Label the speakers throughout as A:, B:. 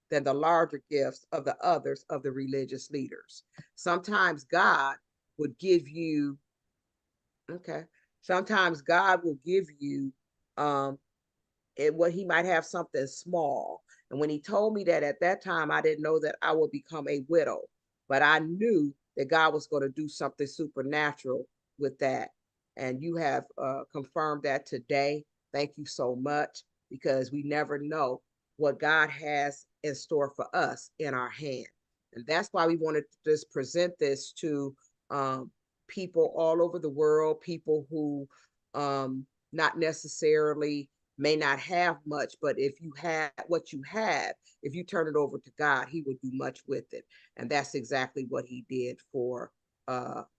A: than the larger gifts of the others of the religious leaders. Sometimes God would give you, okay, sometimes God will give you um what he might have something small. And when he told me that at that time, I didn't know that I would become a widow, but I knew that God was going to do something supernatural with that. And you have confirmed that today. Thank you so much, because we never know what God has in store for us in our hand. And that's why we wanted to just present this to um, people all over the world, people who not necessarily may not have much, but if you have what you have, if you turn it over to God, he will do much with it. And that's exactly what he did for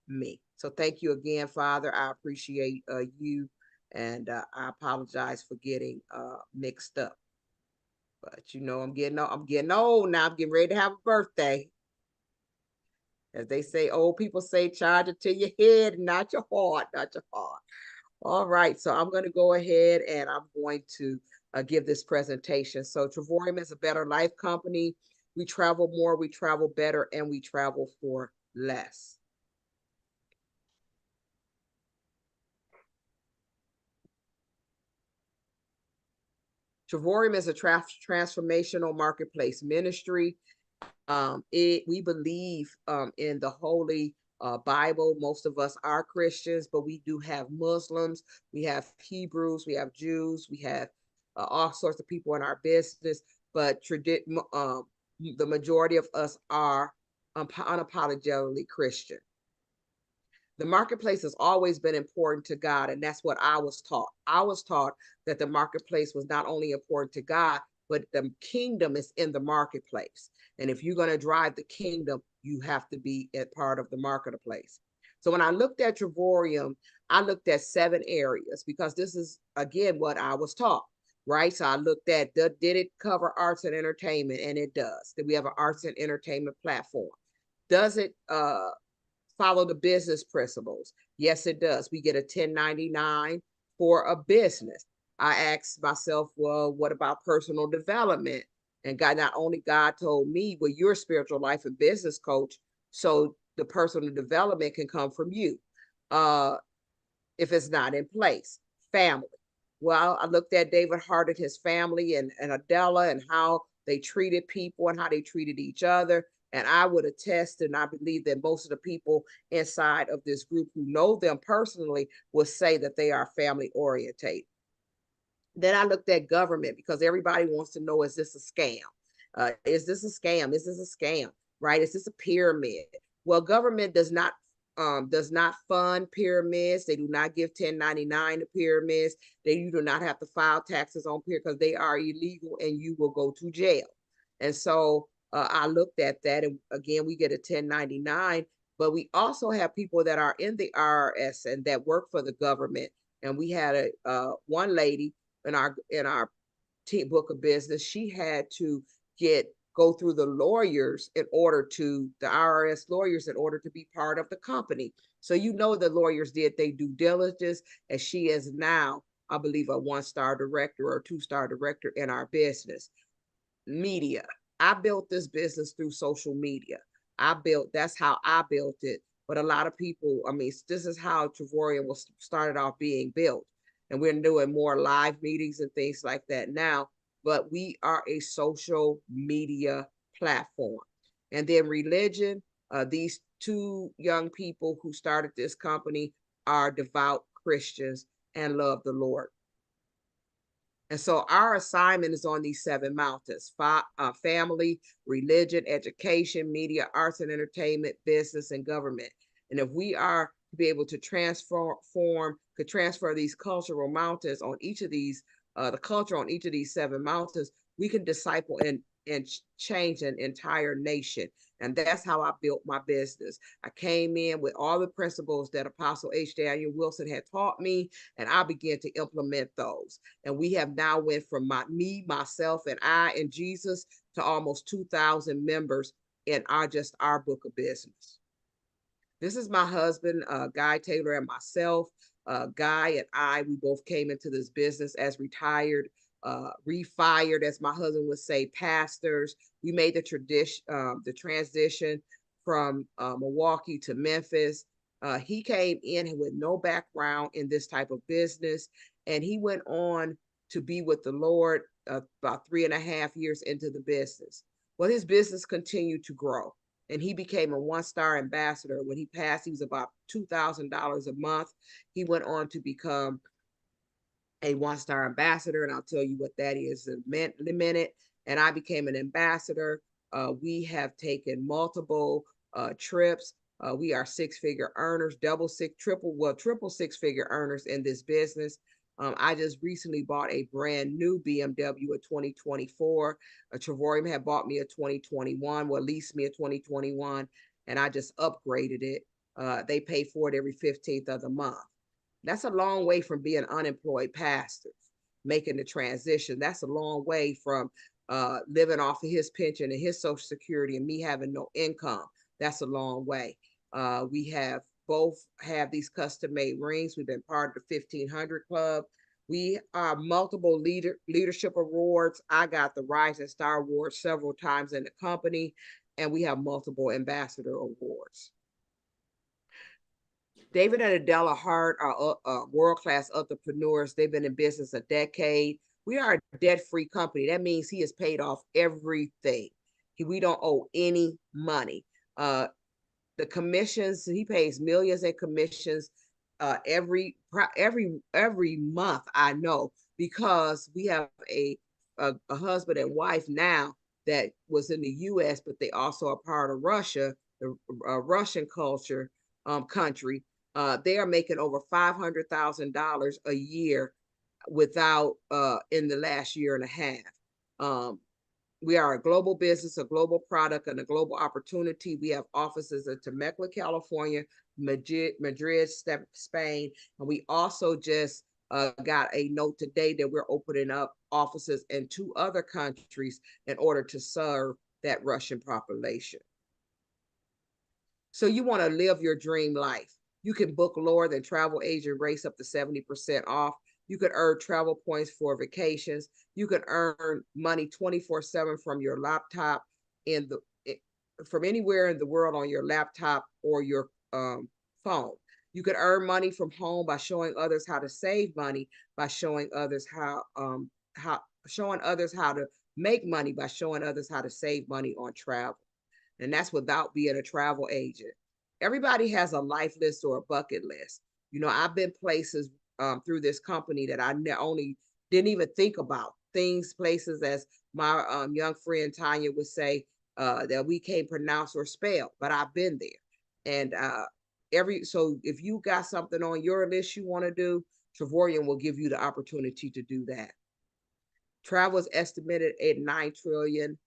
A: me. So thank you again, Father. I appreciate you, and I apologize for getting mixed up. But I'm getting old now. I'm getting ready to have a birthday. As they say, old people say, charge it to your head, not your heart, not your heart. All right, so I'm going to go ahead and I'm going to give this presentation. So Travorium is a better life company. We travel more, we travel better, and we travel for less. Travorium is a transformational marketplace ministry. We believe in the Holy Bible. Most of us are Christians, but we do have Muslims, we have Hebrews, we have Jews, we have all sorts of people in our business. But the majority of us are unapologetically Christian. The marketplace has always been important to God, and that's what I was taught. I was taught that the marketplace was not only important to God, but the kingdom is in the marketplace. And if you're going to drive the kingdom, you have to be a part of the marketplace. So when I looked at Travorium, I looked at 7 areas, because this is, again, what I was taught, right? So I looked at, did it cover arts and entertainment? And it does. That we have an arts and entertainment platform. Does it follow the business principles? Yes, it does. We get a 1099 for a business. I asked myself, well, what about personal development? And God, not only God told me, well, you're a spiritual life and business coach, so the personal development can come from you. Uh, if it's not in place. Family. Well, I looked at David Hart and his family, and Adela, and how they treated people and how they treated each other. And I would attest, and I believe that most of the people inside of this group who know them personally will say that they are family orientated. Then I looked at government, because everybody wants to know, is this a scam? Is this a scam? Is this a scam? Right? Is this a pyramid? Well, government does not fund pyramids. They do not give 1099 to pyramids. You do not have to file taxes on pyramids, because they are illegal and you will go to jail. And so I looked at that, and again, we get a 1099, but we also have people that are in the IRS and that work for the government. And we had one lady in our book of business. She had to go through the lawyers in order to the IRS lawyers in order to be part of the company. So the lawyers did their due diligence, and she is now, I believe, a 1-star director or 2-star director in our business. Media. I built this business through social media. That's how I built it. But a lot of people, I mean, this is how Travorium was started off being built. And we're doing more live meetings and things like that now. But we are a social media platform. And then religion, these 2 young people who started this company are devout Christians and love the Lord. And so our assignment is on these 7 mountains: family, religion, education, media, arts and entertainment, business, and government. And if we are to be able to transfer these cultural mountains on each of these, the culture on each of these 7 mountains, we can disciple and change an entire nation. And that's how I built my business. I came in with all the principles that Apostle H. Daniel Wilson had taught me, and I began to implement those. And we have now went from myself, and I, and Jesus, to almost 2,000 members in our book of business. This is my husband, Guy Taylor, and myself. Guy and I, we both came into this business as retired refired, as my husband would say, pastors. We made the transition from Milwaukee to Memphis. He came in with no background in this type of business, and he went on to be with the Lord about 3.5 years into the business. Well, his business continued to grow, and he became a one-star ambassador. When he passed, he was about $2,000 a month. He went on to become a one-star ambassador, and I'll tell you what that is in a minute. And I became an ambassador. We have taken multiple trips. We are six-figure earners, triple six-figure earners in this business. I just recently bought a brand new BMW, a 2024. Travorium had bought me a 2021, well, leased me a 2021, and I just upgraded it. They pay for it every 15th of the month. That's a long way from being unemployed pastors, making the transition. That's a long way from living off of his pension and his Social Security and me having no income. That's a long way. We have both have these custom made rings. We've been part of the 1500 Club. We are multiple leadership awards. I got the Rising Star Award several times in the company, and we have multiple ambassador awards. David and Adela Hart are world-class entrepreneurs. They've been in business a decade. We are a debt-free company. That means he has paid off everything. We don't owe any money. The commissions, he pays millions in commissions every month, I know, because we have a husband and wife now that was in the U.S., but they also are part of Russia, the Russian culture country. They are making over $500,000 a year without in the last year and a half. We are a global business, a global product, and a global opportunity. We have offices in Temecula, California, Madrid, Spain, and we also just got a note today that we're opening up offices in 2 other countries in order to serve that Russian population. So you want to live your dream life. You can book lower than travel agent rates up to 70% off. You could earn travel points for vacations. You can earn money 24/7 from your laptop from anywhere in the world on your laptop or your phone. You can earn money from home by showing others how to save money, by showing others how to make money, by showing others how to save money on travel. And that's without being a travel agent. Everybody has a life list or a bucket list. You know, I've been places through this company that I only didn't even think about. Places, as my young friend Tanya would say, that we can't pronounce or spell, but I've been there. And so if you got something on your list you want to do, Travorium will give you the opportunity to do that. Travel is estimated at 9 trillion.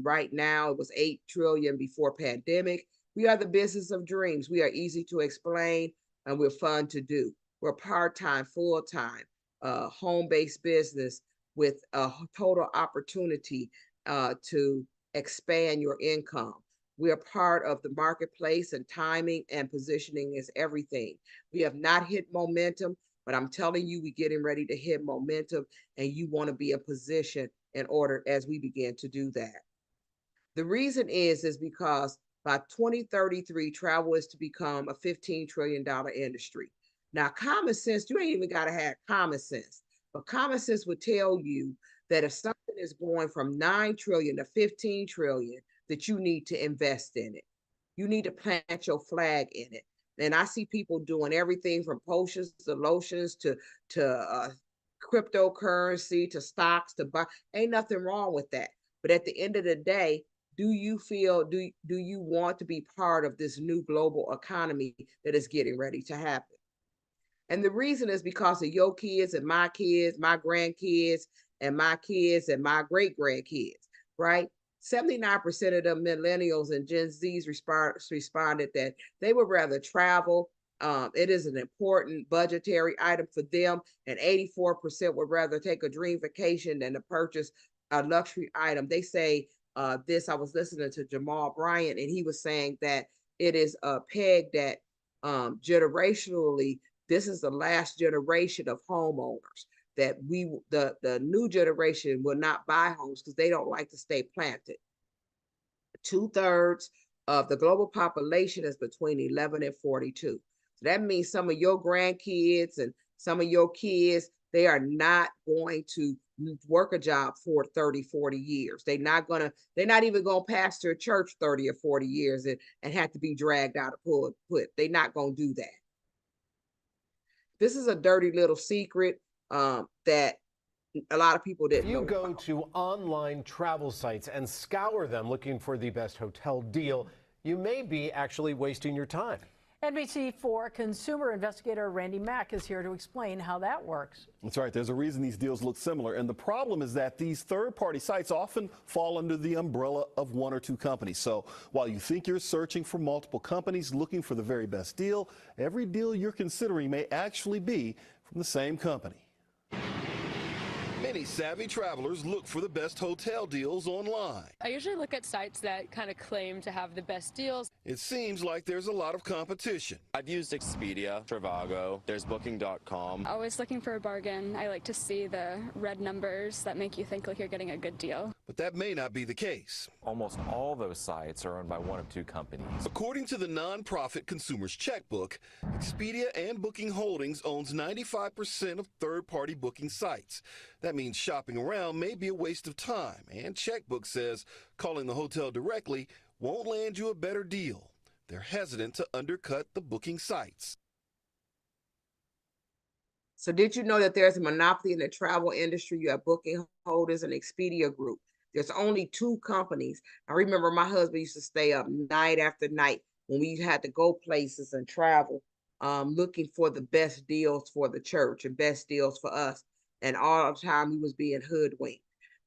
A: Right now, it was 8 trillion before pandemic. We are the business of dreams. We are easy to explain, and we're fun to do. We're part-time, full-time, home-based business with a total opportunity to expand your income. We are part of the marketplace, and timing and positioning is everything. We have not hit momentum, but I'm telling you, we're getting ready to hit momentum, and you want to be in position in order as we begin to do that. The reason is because by 2033, travel is to become a $15 trillion industry. Now, common sense, you ain't even got to have common sense, but common sense would tell you that if something is going from 9 trillion to 15 trillion, that you need to invest in it. You need to plant your flag in it. And I see people doing everything from potions to lotions to cryptocurrency to stocks to buy. Ain't nothing wrong with that. But at the end of the day, do you want to be part of this new global economy that is getting ready to happen? And the reason is because of your kids and my grandkids, and my kids and my great grandkids, right? 79% of the millennials and Gen Zs responded that they would rather travel. It is an important budgetary item for them, and 84% would rather take a dream vacation than to purchase a luxury item. They say this. I was listening to Jamal Bryant, and he was saying that it is pegged that generationally, this is the last generation of homeowners. that the new generation will not buy homes because they don't like to stay planted. 2/3 of the global population is between 11 and 42. So that means some of your grandkids and some of your kids, they are not going to work a job for 30, 40 years. They're not even gonna pastor a church 30 or 40 years and have to be dragged out of pulpit. They're not gonna do that. This is a dirty little secret that a lot of people
B: If
A: didn't
B: you
A: know
B: go
A: about.
B: to online travel sites and scour them looking for the best hotel deal, you may be actually wasting your time.
C: NBC4 consumer investigator Randy Mack is here to explain how that works.
D: That's right. There's a reason these deals look similar. And the problem is that these third-party sites often fall under the umbrella of one or two companies. So while you think you're searching for multiple companies looking for the very best deal, every deal you're considering may actually be from the same company. Many savvy travelers look for the best hotel deals online.
E: I usually look at sites that kind of claim to have the best deals.
D: It seems like there's a lot of competition.
F: I've used Expedia, Trivago, there's Booking.com.
E: Always looking for a bargain. I like to see the red numbers that make you think like you're getting a good deal.
D: But that may not be the case.
G: Almost all those sites are owned by one of two companies.
D: According to the nonprofit Consumers Checkbook, Expedia and Booking Holdings owns 95% of third-party booking sites. That means shopping around may be a waste of time, and Checkbook says calling the hotel directly won't land you a better deal. They're hesitant to undercut the booking sites.
A: So did you know that there's a monopoly in the travel industry? You have Booking Holdings and Expedia Group. There's only two companies. I remember my husband used to stay up night after night when we had to go places and travel, looking for the best deals for the church and best deals for us. And all the time we was being hoodwinked.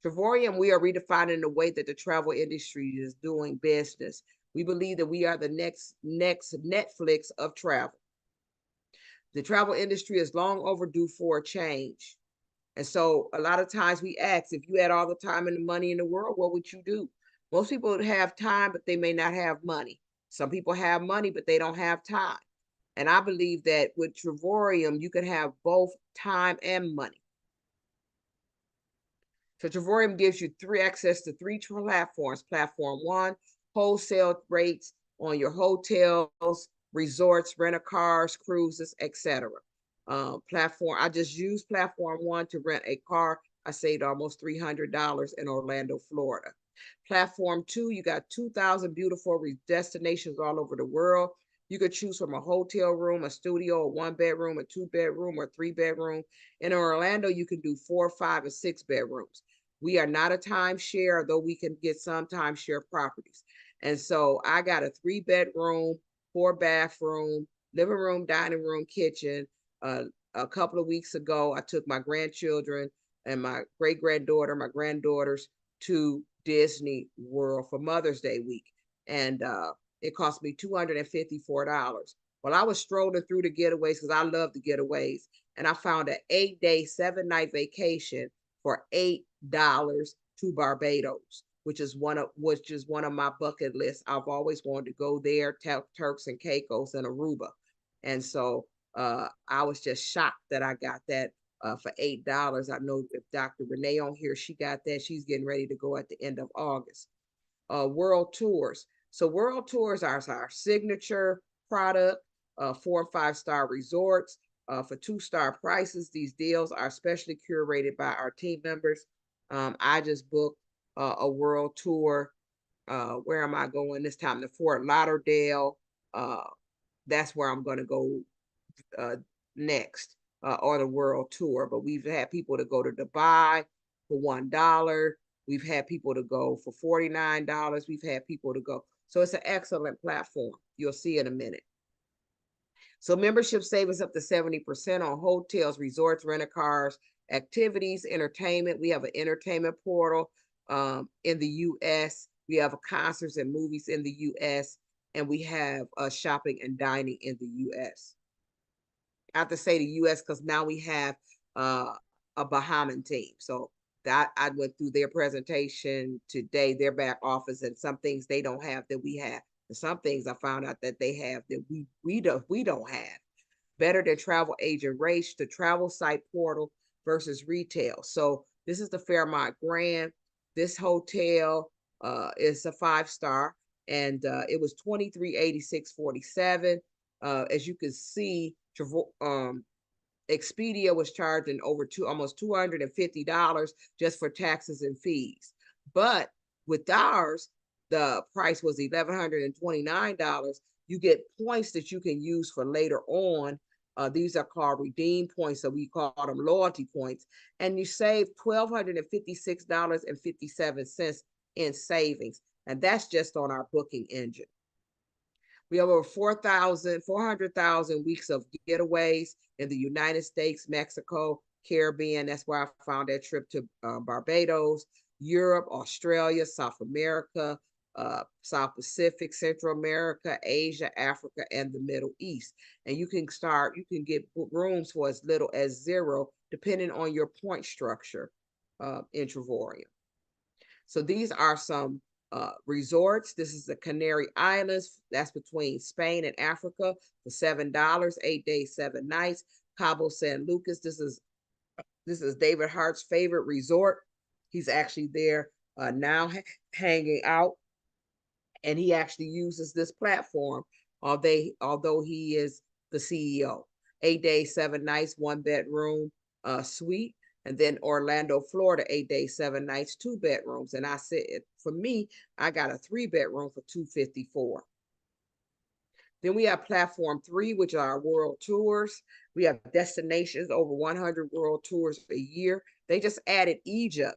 A: Travorium, we are redefining the way that the travel industry is doing business. We believe that we are the next Netflix of travel. The travel industry is long overdue for a change. And so a lot of times we ask, if you had all the time and the money in the world, what would you do? Most people would have time, but they may not have money. Some people have money, but they don't have time. And I believe that with Travorium, you can have both time and money. So Travorium gives you access to three platforms. Platform one, wholesale rates on your hotels, resorts, rent-a-cars, cruises, etc. I just used platform one to rent a car. I saved almost $300 in Orlando, Florida. Platform two, you got 2,000 beautiful destinations all over the world. You could choose from a hotel room, a studio, a 1-bedroom, a 2-bedroom, or 3-bedroom. In Orlando, you can do 4, 5, and 6 bedrooms. We are not a timeshare, though we can get some timeshare properties. And so I got a 3-bedroom, 4-bathroom, living room, dining room, kitchen. A couple of weeks ago, I took my grandchildren and my great-granddaughter, my granddaughters to Disney World for Mother's Day week. And it cost me $254. Well, I was strolling through the getaways because I love the getaways. And I found an 8-day, 7-night vacation for $8 to Barbados, which is one of my bucket lists. I've always wanted to go there, Turks and Caicos and Aruba. And so I was just shocked that I got that for $8. I know if Dr. Renee on here, she got that. She's getting ready to go at the end of August. World Tours. So World Tours are our signature product, 4 and 5-star resorts for 2-star prices. These deals are specially curated by our team members. I just booked a world tour. Where am I going this time? To Fort Lauderdale. That's where I'm going to go next on a world tour. But we've had people to go to Dubai for $1. We've had people to go for $49. We've had people to go. So it's an excellent platform. You'll see in a minute. So membership savings up to 70% on hotels, resorts, rent-a-cars, activities, entertainment. We have an entertainment portal in the U.S. We have concerts and movies in the U.S. And we have shopping and dining in the U.S. I have to say the U.S. because now we have a Bahamian team. So that I went through their presentation today, their back office, and some things they don't have that we have. And some things I found out that they have that we don't have. Better than travel agent rates, the travel site portal. versus retail. So this is the Fairmont Grand. This hotel is a 5-star, and it was $2386.47. As you can see, Expedia was charging almost $250 just for taxes and fees. But with ours, the price was $1,129. You get points that you can use for later on. These are called redeem points, so we call them loyalty points. And you save $1,256.57 in savings. And that's just on our booking engine. We have over 400,000 weeks of getaways in the United States, Mexico, Caribbean. That's where I found that trip to Barbados, Europe, Australia, South America, South Pacific, Central America, Asia, Africa, and the Middle East. And you can get rooms for as little as $0, depending on your point structure in Travorium. So these are some resorts. This is the Canary Islands. That's between Spain and Africa for $7, 8 days, 7 nights. Cabo San Lucas. This is David Hart's favorite resort. He's actually there now hanging out, and he actually uses this platform, although he is the CEO. 8 days, 7 nights, 1-bedroom suite. And then Orlando, Florida, 8 days, 7 nights, 2 bedrooms. And I said, for me, I got a 3-bedroom for $254. Then we have Platform 3, which are our world tours. We have destinations, over 100 world tours a year. They just added Egypt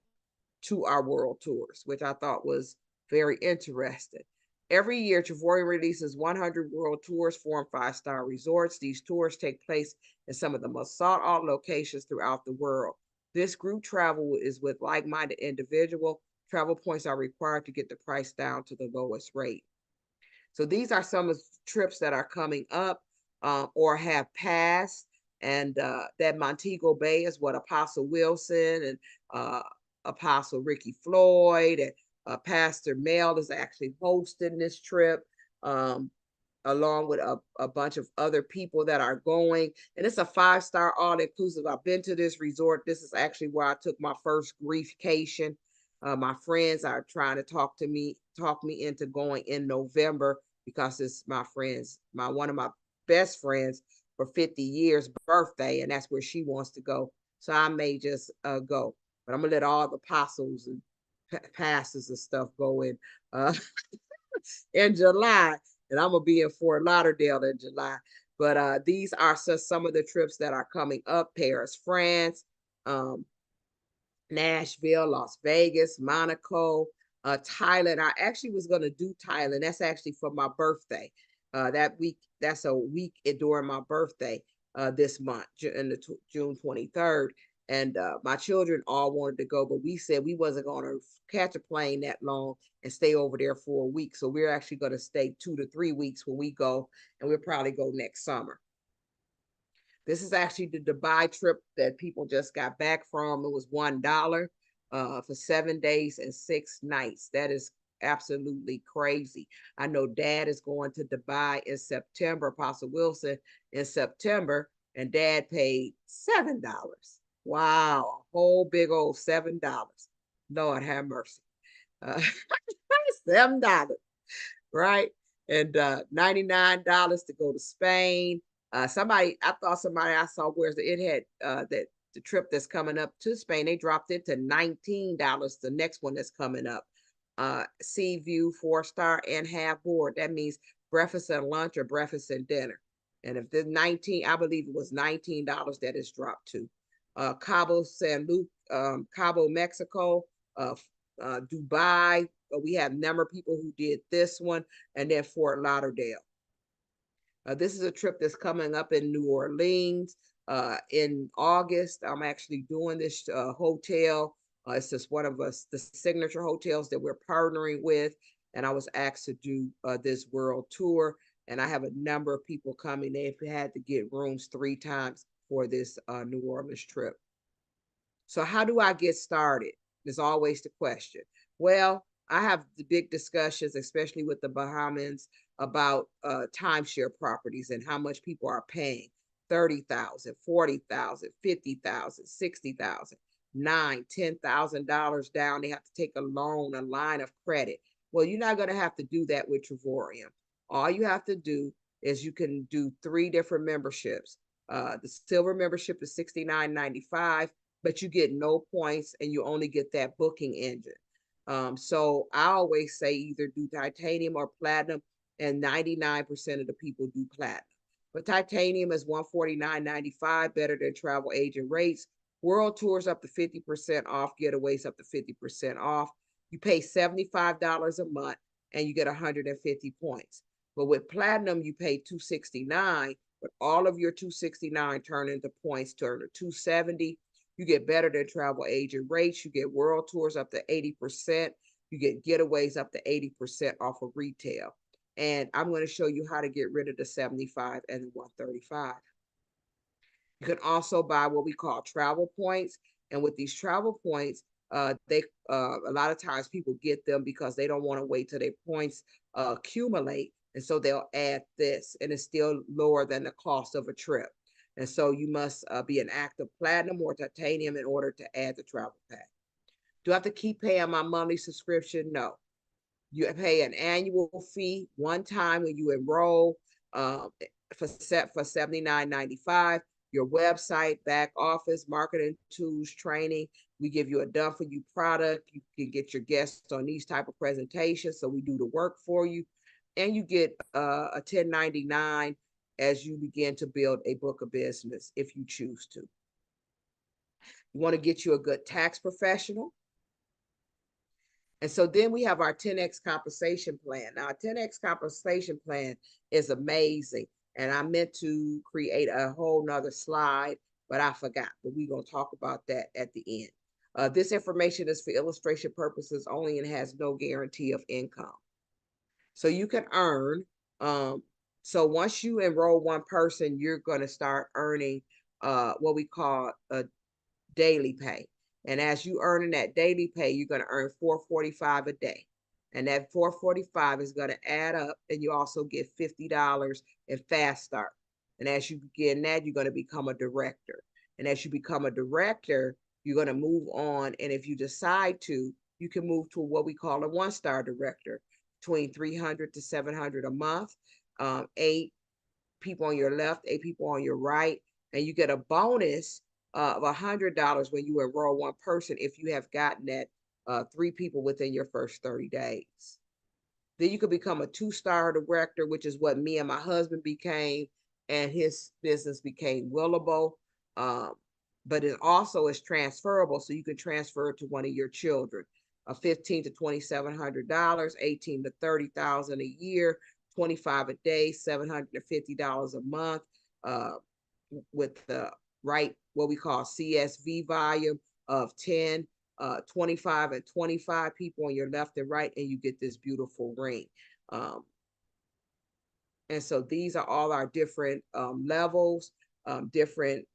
A: to our world tours, which I thought was very interesting. Every year, Travorium releases 100 world tours, 4- and 5-star resorts. These tours take place in some of the most sought-out locations throughout the world. This group travel is with like-minded individual. Travel points are required to get the price down to the lowest rate. So these are some of the trips that are coming up or have passed. And that Montego Bay is what Apostle Wilson and Apostle Ricky Floyd and Pastor Mel is actually hosting this trip, along with a bunch of other people that are going. And it's a 5-star all-inclusive. I've been to this resort. This is actually where I took my first griefcation. My friends are trying to talk me into going in November, because it's one of my best friends for 50 years birthday, and that's where she wants to go. So I may just go, but I'm gonna let all the apostles and pastors and stuff go in July, and I'm gonna be in Fort Lauderdale in July. But these are just some of the trips that are coming up: Paris, France, Nashville, Las Vegas, Monaco, Thailand. I actually was gonna do Thailand. That's actually for my birthday. That week, that's a week during my birthday this month, June 23rd. And my children all wanted to go, but we said we wasn't going to catch a plane that long and stay over there for a week. So we're actually going to stay 2 to 3 weeks when we go, and we'll probably go next summer. This is actually the Dubai trip that people just got back from. It was $1 for 7 days and 6 nights. That is absolutely crazy. I know Dad is going to Dubai in September, Apostle Wilson in September, and Dad paid $7. Wow, a whole big old $7. Lord have mercy. $7, right? And $99 to go to Spain. I saw where it had that the trip that's coming up to Spain, they dropped it to $19. The next one that's coming up. Sea View 4-star and half board. That means breakfast and lunch or breakfast and dinner. And if the 19, I believe it was $19 that is dropped to. Cabo San Luke, Cabo, Mexico, Dubai. We have a number of people who did this one, and then Fort Lauderdale. This is a trip that's coming up in New Orleans in August. I'm actually doing this hotel. It's just one of the signature hotels that we're partnering with, and I was asked to do this world tour, and I have a number of people coming. They've had to get rooms 3 times for this New Orleans trip. So how do I get started? Is always the question. Well, I have the big discussions, especially with the Bahamians, about timeshare properties and how much people are paying. 30,000, 40,000, 50,000, 60,000, $9,000, $10,000 down. They have to take a loan, a line of credit. Well, you're not going to have to do that with Travorium. All you have to do is you can do 3 different memberships. The silver membership is $69.95, but you get no points and you only get that booking engine. So I always say either do titanium or platinum, and 99% of the people do platinum. But titanium is $149.95, better than travel agent rates. World tours up to 50% off, getaways up to 50% off. You pay $75 a month and you get 150 points. But with platinum, you pay $269, but all of your $269 turn into points, turn to $270. You get better than travel agent rates. You get world tours up to 80%. You get getaways up to 80% off of retail. And I'm going to show you how to get rid of the 75 and the 135. You can also buy what we call travel points. And with these travel points, they a lot of times people get them because they don't want to wait till their points accumulate. And so they'll add this, and it's still lower than the cost of a trip. And so you must be an active platinum or titanium in order to add the travel pack. Do I have to keep paying my monthly subscription? No. You pay an annual fee one time when you enroll for $79.95. Your website, back office, marketing tools, training. We give you a done for you product. You can get your guests on these type of presentations. So we do the work for you. And you get a 1099 as you begin to build a book of business if you choose to. You want to get you a good tax professional. And so then we have our 10X compensation plan. Now, a 10X compensation plan is amazing. And I meant to create a whole nother slide, but I forgot. But we're going to talk about that at the end. This information is for illustration purposes only and has no guarantee of income. So you can earn. So once you enroll one person, you're going to start earning what we call a daily pay. And as you earning that daily pay, you're going to earn $445 a day. And that $445 is going to add up, and you also get $50 in Fast Start. And as you begin that, you're going to become a director. And as you become a director, you're going to move on. And if you decide to, you can move to what we call a 1-star director, between $300 to $700 a month, 8 people on your left, 8 people on your right, and you get a bonus of $100 when you enroll one person if you have gotten that 3 people within your first 30 days. Then you could become a 2-star director, which is what me and my husband became, and his business became Willable. But it also is transferable, so you can transfer it to one of your children. $1,500 to $2,700, $18,000 to $30,000 a year, $25 a day, $750 a month, with the right what we call CSV volume of 10, 25 and 25 people on your left and right, and you get this beautiful ring. And so these are all our different levels, different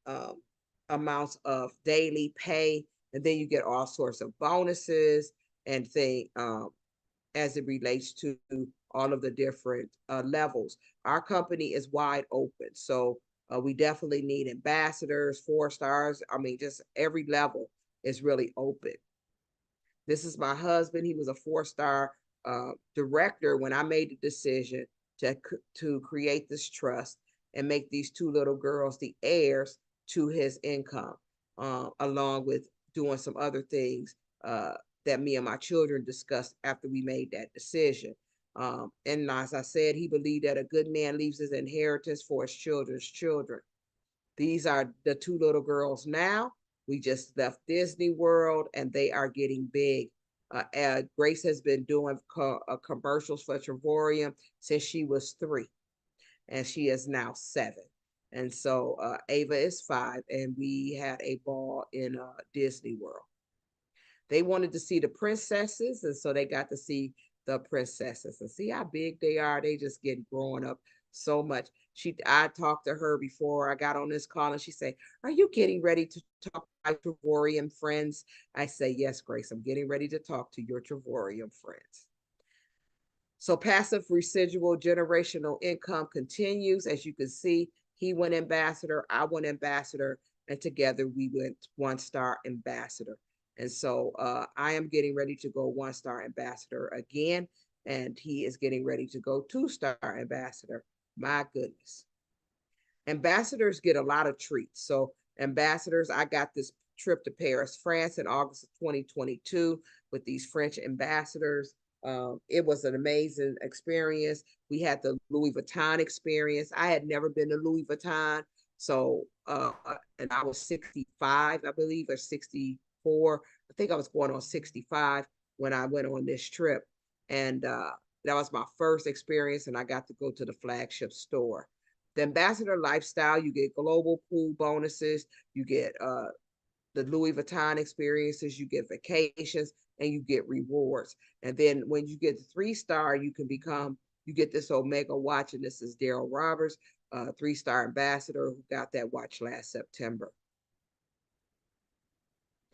A: amounts of daily pay, and then you get all sorts of bonuses and things as it relates to all of the different levels. Our company is wide open, so we definitely need ambassadors, 4 stars. I mean, just every level is really open. This is my husband. He was a 4-star director when I made the decision to create this trust and make these 2 little girls the heirs to his income, along with doing some other things that me and my children discussed after we made that decision. And as I said, he believed that a good man leaves his inheritance for his children's children. These are the 2 little girls now. We just left Disney World and they are getting big. Grace has been doing commercials for Travorium since she was 3, and she is now 7. And so Ava is 5, and we had a ball in Disney World. They wanted to see the princesses, and so they got to see the princesses and see how big they are. They just get growing up so much. I talked to her before I got on this call, and she said, "Are you getting ready to talk about Travorium friends?" I say, "Yes, Grace, I'm getting ready to talk to your Travorium friends." So passive residual generational income continues. As you can see, He went ambassador, I went ambassador, and together we went 1-star ambassador. And so I am getting ready to go 1-star ambassador again, and he is getting ready to go 2-star ambassador. My goodness. Ambassadors get a lot of treats. So ambassadors, I got this trip to Paris, France in August of 2022 with these French ambassadors. It was an amazing experience. We had the Louis Vuitton experience. I had never been to Louis Vuitton. So, and I was 65, I believe, or 64. I think I was going on 65 when I went on this trip. And that was my first experience, and I got to go to the flagship store. The ambassador lifestyle, you get global pool bonuses, you get the Louis Vuitton experiences, you get vacations, and you get rewards. And then when you get the 3-star, you get this Omega watch, and this is Daryl Roberts, 3-star ambassador who got that watch last September.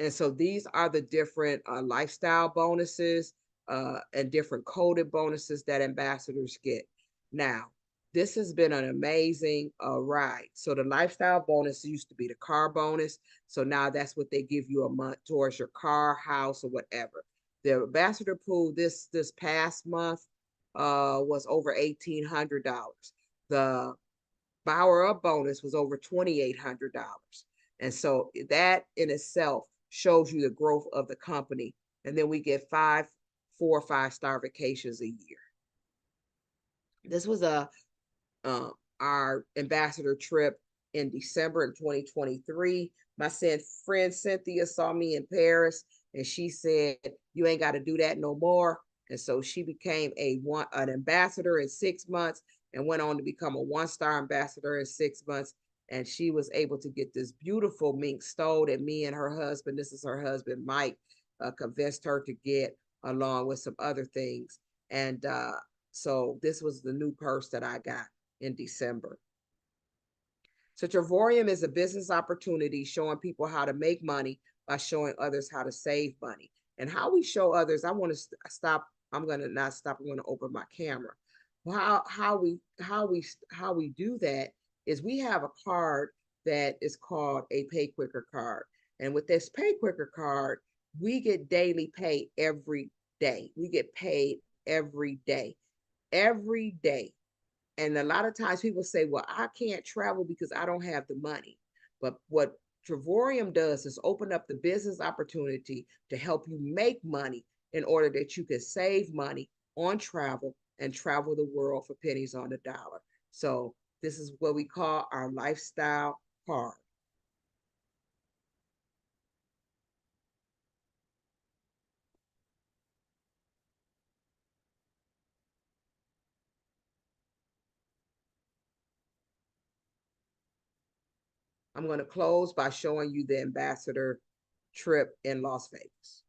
A: And so these are the different lifestyle bonuses and different coded bonuses that ambassadors get. Now, this has been an amazing ride. So the lifestyle bonus used to be the car bonus. So now that's what they give you a month towards your car, house, or whatever. The ambassador pool this past month was over $1,800. The Power Up bonus was over $2,800. And so that in itself shows you the growth of the company. And then we get 4 or 5-star vacations a year. This was our ambassador trip in December in 2023. My friend Cynthia saw me in Paris, and she said, "You ain't got to do that no more." And so she became an ambassador in 6 months and went on to become a 1-star ambassador in 6 months. And she was able to get this beautiful mink stole that me and her husband, this is her husband, Mike, convinced her to get, along with some other things. And so this was the new purse that I got in December. So Travorium is a business opportunity showing people how to make money by showing others how to save money. And how we show others, I want to stop. I'm going to not stop. I'm going to open my camera. How we do that is we have a card that is called a Pay Quicker card. And with this Pay Quicker card, we get daily pay every day. We get paid every day. And a lot of times people say, well, I can't travel because I don't have the money. But what Travorium does is open up the business opportunity to help you make money in order that you can save money on travel and travel the world for pennies on the dollar. So this is what we call our lifestyle card. I'm going to close by showing you the ambassador trip in Las Vegas.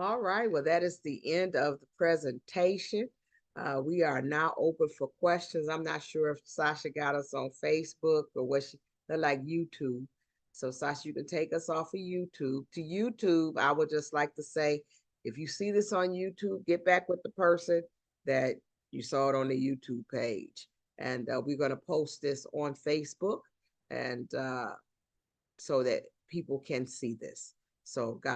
A: All right, well, that is the end of the presentation. We are now open for questions. I'm not sure if Sasha got us on Facebook or what she, they're like YouTube. So Sasha, you can take us off of YouTube. To YouTube, I would just like to say, if you see this on YouTube, get back with the person that you saw it on the YouTube page. And we're going to post this on Facebook and so that people can see this. So God